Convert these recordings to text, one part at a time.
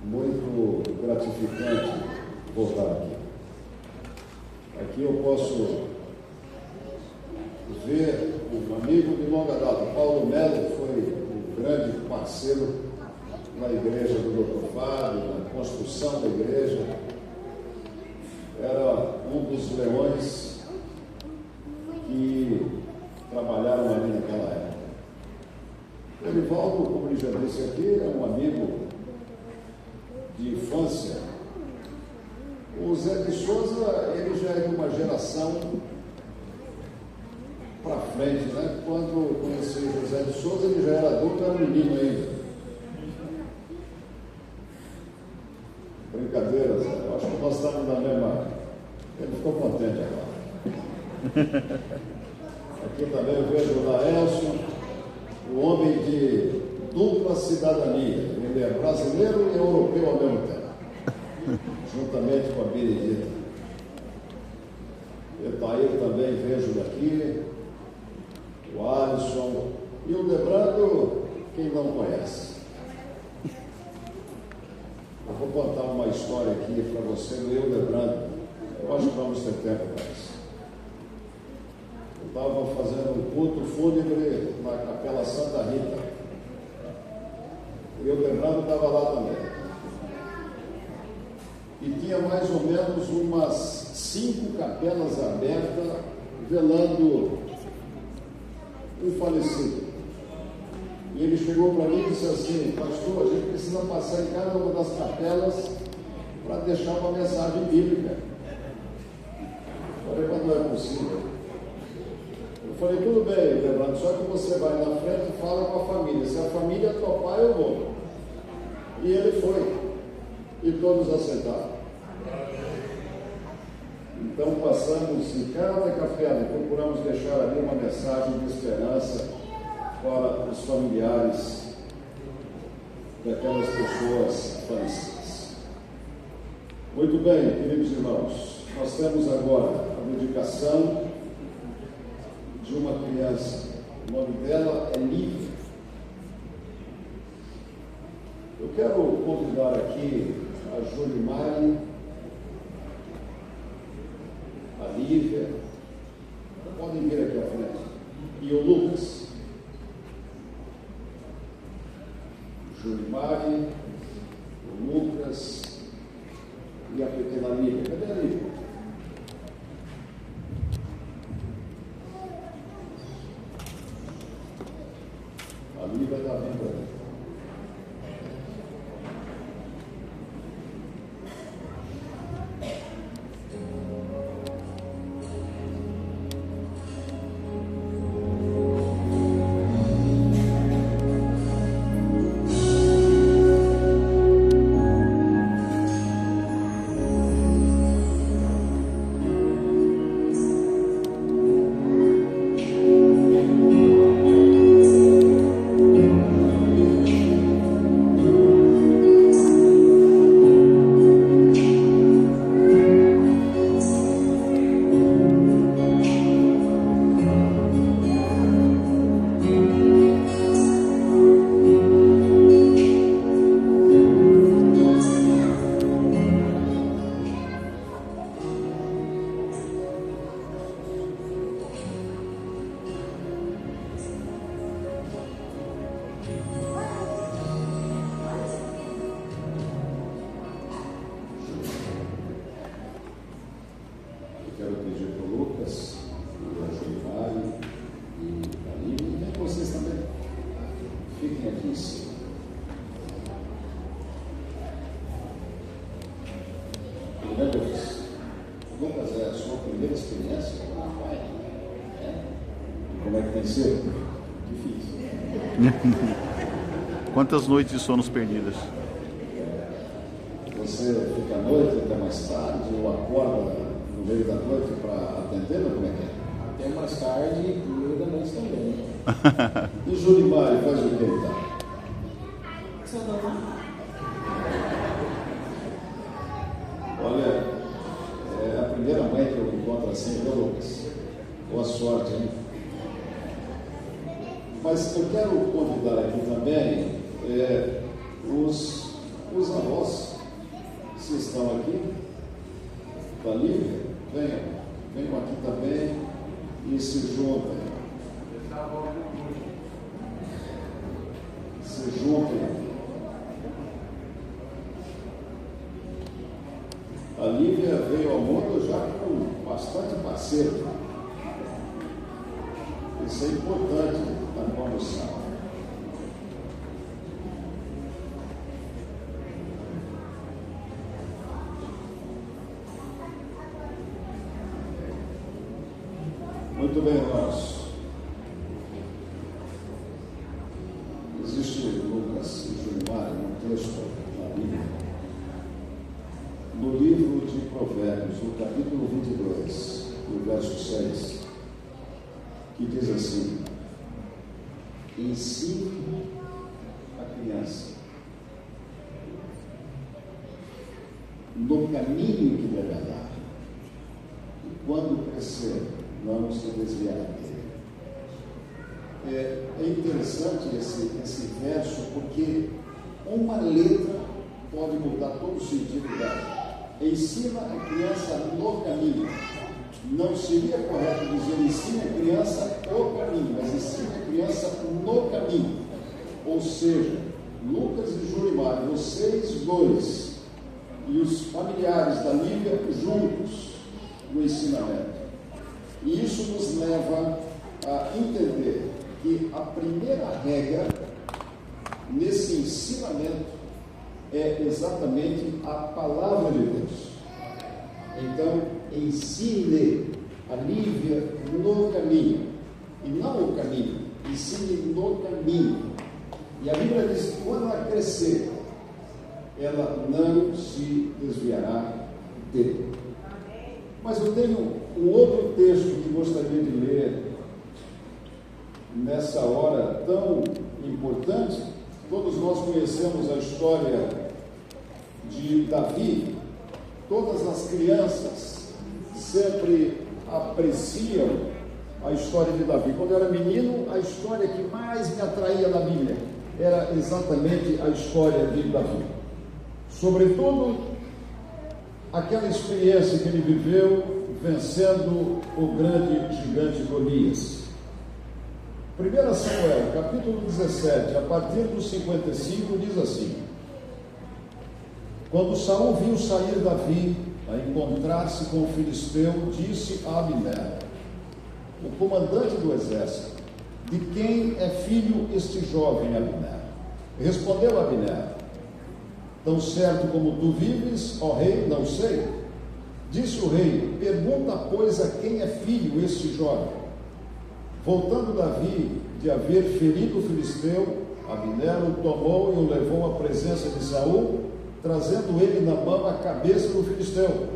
muito gratificante voltar aqui. Aqui eu posso ver um amigo de longa data. Paulo Melo foi um grande parceiro na igreja do Dr. Fábio, na construção da igreja. Era um dos leões que trabalharam ali naquela época. O Elivaldo, como ele já disse aqui, é um amigo de infância. O Zé de Souza, ele já é de uma geração para frente, né? Quando eu conheci o José de Souza, ele já era adulto, era menino ainda. Brincadeira, Zé. Eu acho que nós estamos na mesma. Ele ficou contente agora. Aqui também eu vejo o Laelson, o homem de dupla cidadania. Ele é brasileiro e europeu ao mesmo tempo, juntamente com a Benedita. Etair também vejo daqui, o Alisson e o Debrando, quem não conhece. Eu vou contar uma história aqui para você do Debrando. Eu acho que vamos ter tempo para isso. Eu estava fazendo um culto fúnebre na Capela Santa Rita. E o Debrando estava lá também. E tinha mais ou menos umas 5 capelas abertas velando um falecido. E ele chegou para mim e disse assim: pastor, a gente precisa passar em cada uma das capelas para deixar uma mensagem bíblica. Eu falei, mas não é possível. Eu falei, tudo bem, Leandro, só que você vai na frente e fala com a família. Se a família topar, eu vou. E ele foi. E todos aceitaram. Então passamos em cada capela e procuramos deixar ali uma mensagem de esperança para os familiares daquelas pessoas falecidas. Muito bem, queridos irmãos, nós temos agora a dedicação de uma criança. O nome dela é Lívia. Eu quero convidar aqui a Jolimari, a Lívia, podem vir aqui à frente, e o Lucas. Jolimari, o Lucas e a pequena Lívia. Cadê a Lívia? A Lívia está vindo ali. Lucas, é a sua primeira experiência como pai? E como é que tem sido? Difícil. Quantas noites de sonos perdidas? Você fica à noite até mais tarde ou acorda no meio da noite para atender, ou como é que é? Até mais tarde e no meio da noite também. E Jolimari faz o que então? Olha, é a primeira mãe que eu encontro assim, viu, Lucas? Boa sorte, hein? Mas eu quero convidar aqui também os os avós, se estão aqui, da Lívia, venham aqui também e se juntem. Se juntem. A Lívia veio ao mundo já com bastante parceiro. Isso é importante na condução. Muito bem, irmãos. Existe Lucas e Jolimar, um texto na Bíblia, no livro de Provérbios, no capítulo 22, no verso 6, que diz assim: ensine a criança no caminho que deve andar, e quando crescer, não se desviará dele. É interessante esse verso, porque uma letra pode mudar todo o sentido dela. Ensina a criança no caminho. Não seria correto dizer ensina a criança o caminho, mas ensina a criança no caminho. Ou seja, Lucas e Jolimar, vocês dois e os familiares da Lívia juntos no ensinamento. E isso nos leva a entender que a primeira regra nesse ensinamento é exatamente a palavra de Deus. Então, ensine a Lívia no caminho, e não o caminho, ensine no caminho. E a Bíblia diz que quando ela crescer, ela não se desviará dele. Mas eu tenho um outro texto que gostaria de ler nessa hora tão importante. Todos nós conhecemos a história de Davi. Todas as crianças sempre apreciam a história de Davi. Quando eu era menino, a história que mais me atraía na Bíblia era exatamente a história de Davi. Sobretudo, aquela experiência que ele viveu vencendo o grande gigante Golias. 1 Samuel, capítulo 17, a partir do 55, diz assim: quando Saul viu sair Davi a encontrar-se com o filisteu, disse a Abner, o comandante do exército: de quem é filho este jovem, Abner? Respondeu Abner: tão certo como tu vives, ó rei, não sei. Disse o rei: pergunta, pois, a quem é filho este jovem. Voltando Davi de haver ferido o filisteu, Abner o tomou e o levou à presença de Saul, trazendo ele na mão a cabeça do filisteu.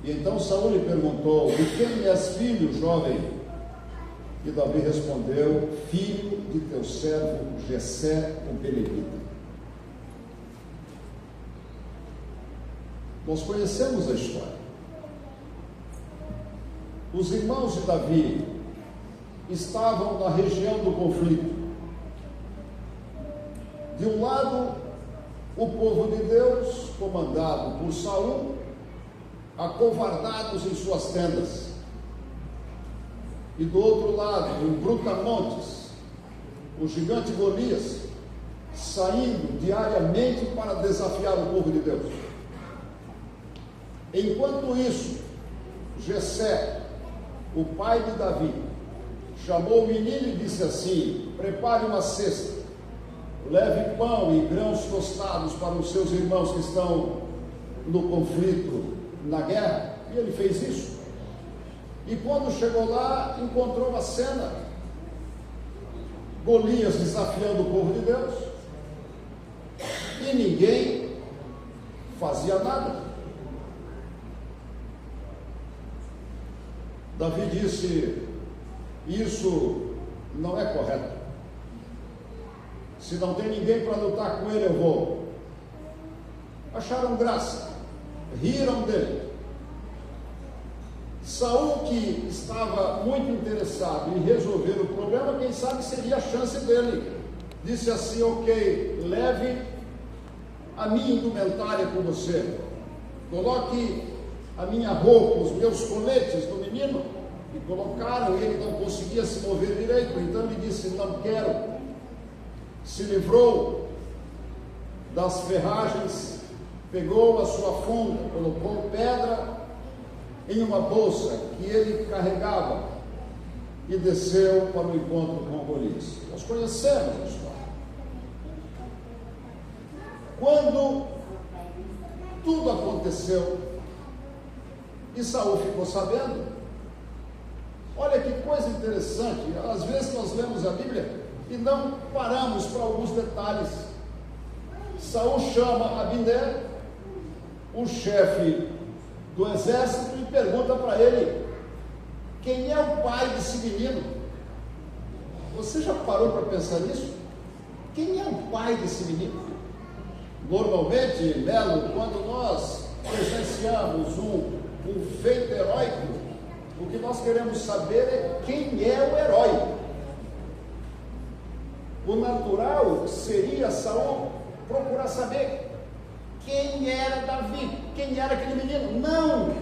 E então Saul lhe perguntou: de quem és filho, jovem? E Davi respondeu: filho de teu servo Jessé, o Benedito. Nós conhecemos a história. Os irmãos de Davi estavam na região do conflito. De um lado, o povo de Deus, comandado por Saul, acovardados em suas tendas. E do outro lado, em Brutamontes, o gigante Golias, saindo diariamente para desafiar o povo de Deus. Enquanto isso, Jessé, o pai de Davi, chamou o menino e disse assim: prepare uma cesta, leve pão e grãos tostados para os seus irmãos que estão no conflito, na guerra. E ele fez isso. E quando chegou lá, encontrou a cena: Golias desafiando o povo de Deus, e ninguém fazia nada. Davi disse: isso não é correto. Se não tem ninguém para lutar com ele, eu vou. Acharam graça, riram dele. Saul, que estava muito interessado em resolver o problema, quem sabe seria a chance dele, disse assim: ok, leve a minha indumentária com você, coloque a minha roupa, os meus coletes do menino. E colocaram, e ele não conseguia se mover direito, então ele disse: não quero. Se livrou das ferragens, pegou a sua funda, colocou pedra em uma bolsa que ele carregava e desceu para o encontro com Golias. Nós conhecemos a história. Quando tudo aconteceu e Saul ficou sabendo, olha que coisa interessante, às vezes nós lemos a Bíblia e não paramos para alguns detalhes. Saul chama Abner, o chefe do exército, e pergunta para ele: quem é o pai desse menino? Você já parou para pensar nisso? Quem é o pai desse menino? Normalmente, Melo, quando nós presenciamos um feito heróico, o que nós queremos saber é quem é o herói. O natural seria Saul procurar saber quem era Davi, quem era aquele menino. Não!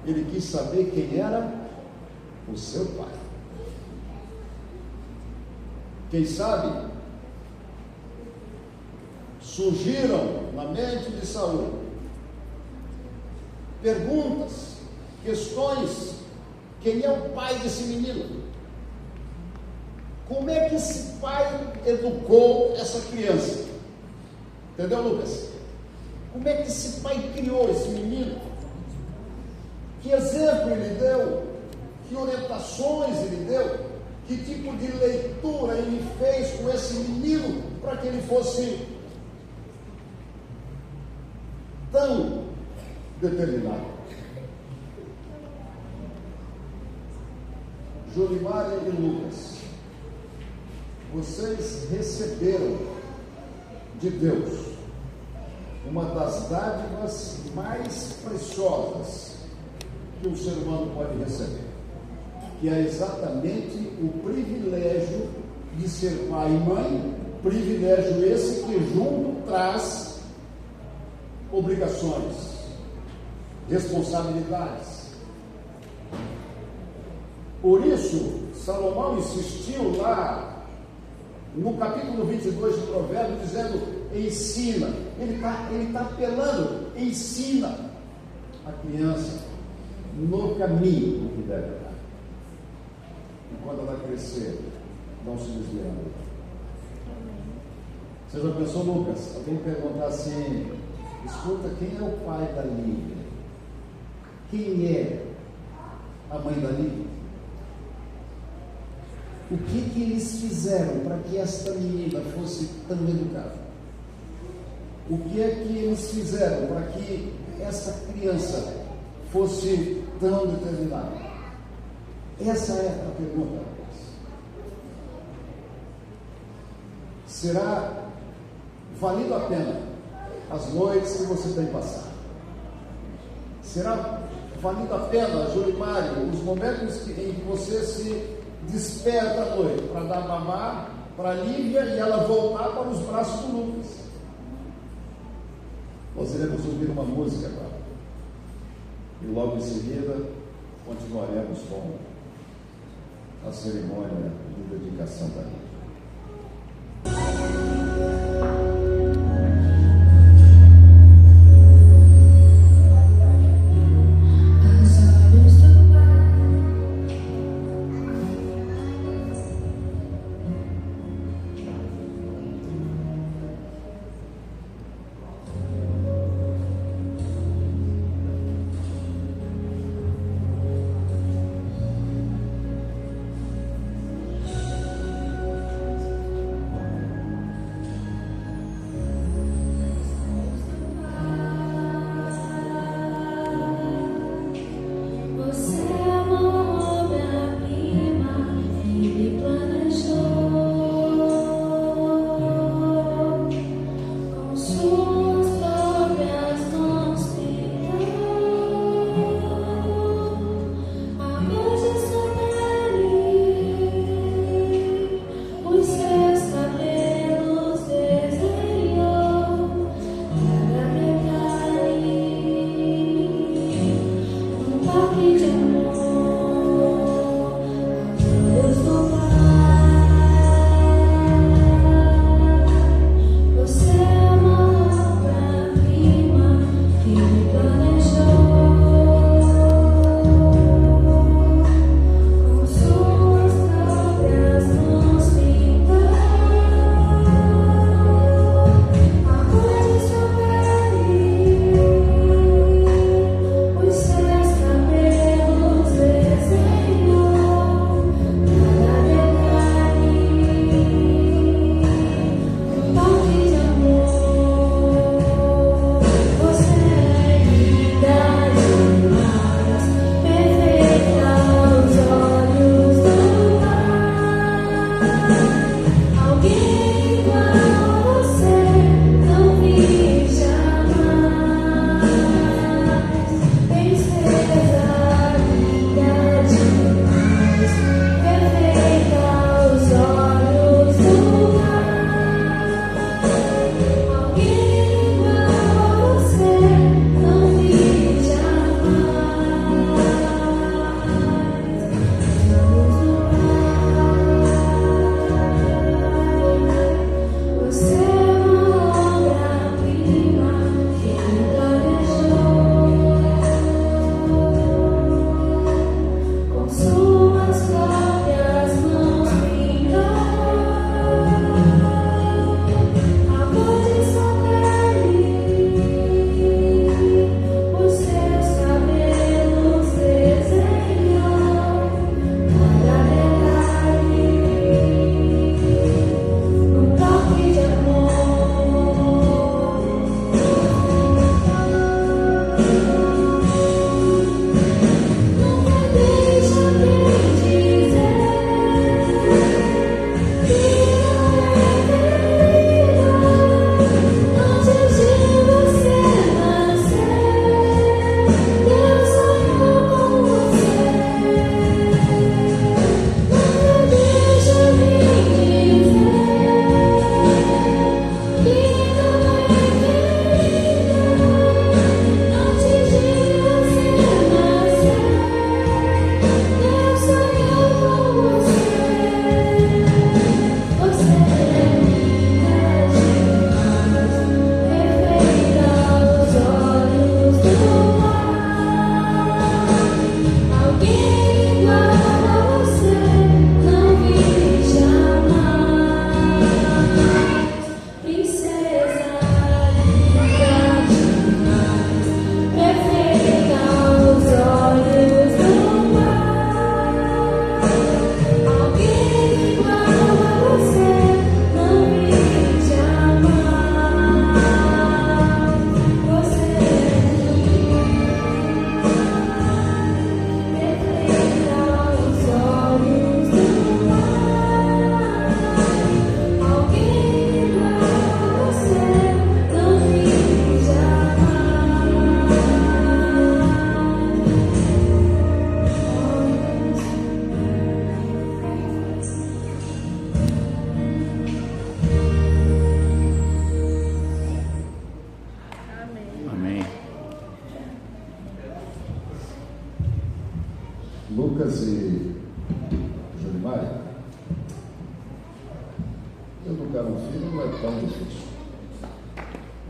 Ele quis saber quem era o seu pai. Quem sabe surgiram na mente de Saul perguntas, questões: quem é o pai desse menino? Como é que esse pai educou essa criança? Entendeu, Lucas? Como é que esse pai criou esse menino? Que exemplo ele deu? Que orientações ele deu? Que tipo de leitura ele fez com esse menino para que ele fosse tão determinado? Jolimar e Lucas, vocês receberam de Deus uma das dádivas mais preciosas que um ser humano pode receber, que é exatamente o privilégio de ser pai e mãe, privilégio esse que junto traz obrigações, responsabilidades. Por isso, Salomão insistiu lá no capítulo 22 de Provérbios, dizendo: ensina. Ele está apelando: ensina a criança no caminho que deve andar, e quando ela crescer, não se desviará. Você já pensou, Lucas? Alguém perguntar assim: escuta, quem é o pai da Lívia? Quem é a mãe da Lívia? O que eles fizeram para que esta menina fosse tão educada? O que é que eles fizeram para que essa criança fosse tão determinada? Essa é a pergunta. Será valido a pena as noites que você tem passado? Será valido a pena, Jolimário, os momentos em que você se desperta à noite para dar mamar para a Lívia e ela voltar para os braços do Lucas? Nós iremos ouvir uma música agora e logo em seguida continuaremos com a cerimônia de dedicação da Lívia.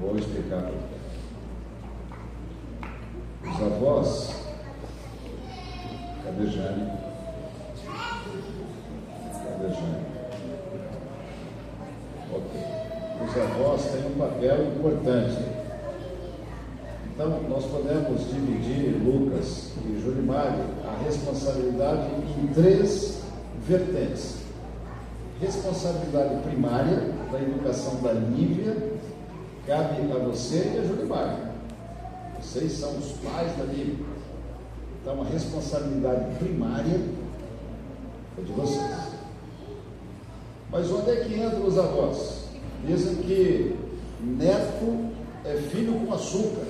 Vou explicar para você. Os avós, cadê Jane? Cadê Jane? Ok. Os avós têm um papel importante. Então, nós podemos dividir, Lucas e Julimário, a responsabilidade em 3 vertentes. Responsabilidade primária da educação da Lívia cabe a você e a Julimário. Vocês são os pais da Lívia. Então, a responsabilidade primária é de vocês. Mas onde é que entram os avós? Dizem que neto é filho com açúcar.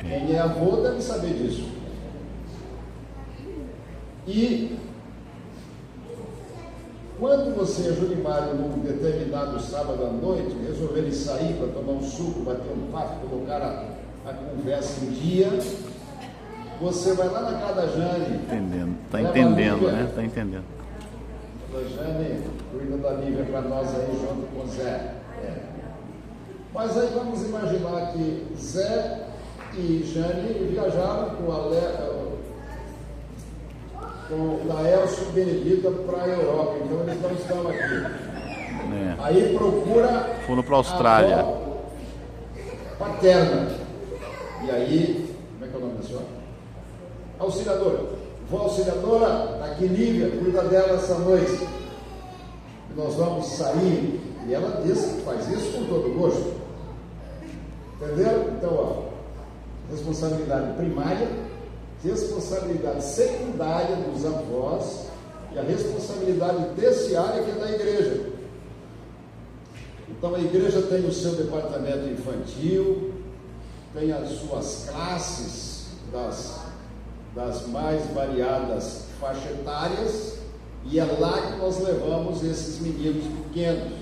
Quem é avô deve saber disso. E quando você e Julimário, num determinado sábado à noite, resolverem sair para tomar um suco, bater um papo, colocar a conversa em dia, você vai lá na casa da Jane. Entendendo. Está entendendo, né? Está entendendo. A Jane cuida da Lívia para nós aí junto com o Zé. Mas aí vamos imaginar que Zé e Jane viajaram com o Laelcio e Benedita para a Europa, então eles não estão aqui. Aí procura. Foram para a Austrália. A avó paterna. E aí, como é que é o nome da senhora? Auxiliadora. Vó auxiliadora, está aqui Lívia, cuida dela essa noite. E nós vamos sair. E ela disse que faz isso com todo gosto. Entendeu? Então, ó. Responsabilidade primária, responsabilidade secundária dos avós e a responsabilidade terciária que é da igreja. Então a igreja tem o seu departamento infantil, tem as suas classes das mais variadas faixas etárias, e é lá que nós levamos esses meninos pequenos.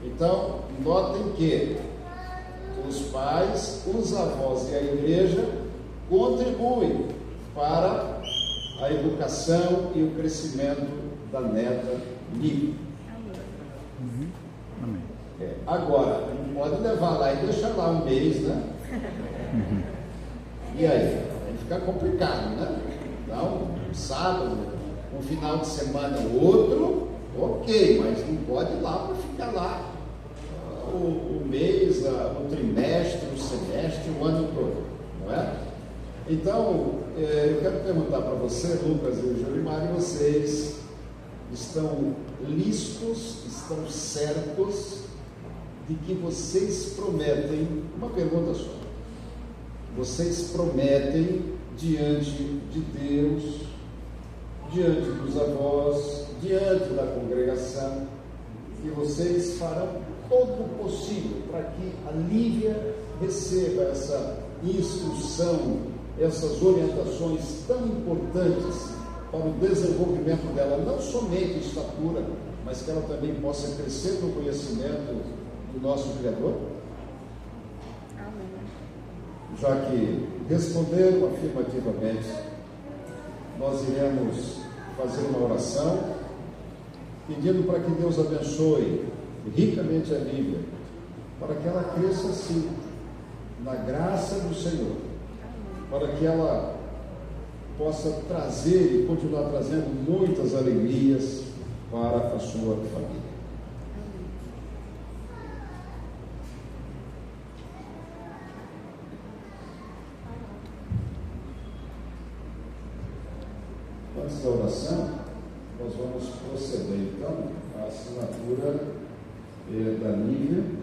Então, notem que os pais, os avós e a igreja contribuem para a educação e o crescimento da neta Lívia. Agora, não pode levar lá e deixar lá um mês, né? E aí? Vai ficar complicado, né? Então, um sábado, um final de semana, outro, ok, mas não pode ir lá para ficar lá o mês, o trimestre, o semestre, o ano todo, não é? Então, eu quero perguntar para você, Lucas e Julimário, vocês estão listos, estão certos de que vocês prometem, uma pergunta só, vocês prometem diante de Deus, diante dos avós, diante da congregação, que vocês farão todo o possível para que a Lívia receba essa instrução, essas orientações tão importantes para o desenvolvimento dela, não somente em estatura, mas que ela também possa crescer no conhecimento do nosso Criador? Já que responderam afirmativamente, nós iremos fazer uma oração pedindo para que Deus abençoe ricamente a Lívia, para que ela cresça assim, na graça do Senhor, para que ela possa trazer e continuar trazendo muitas alegrias para a sua família. Antes da oração, nós vamos proceder então à assinatura da Lívia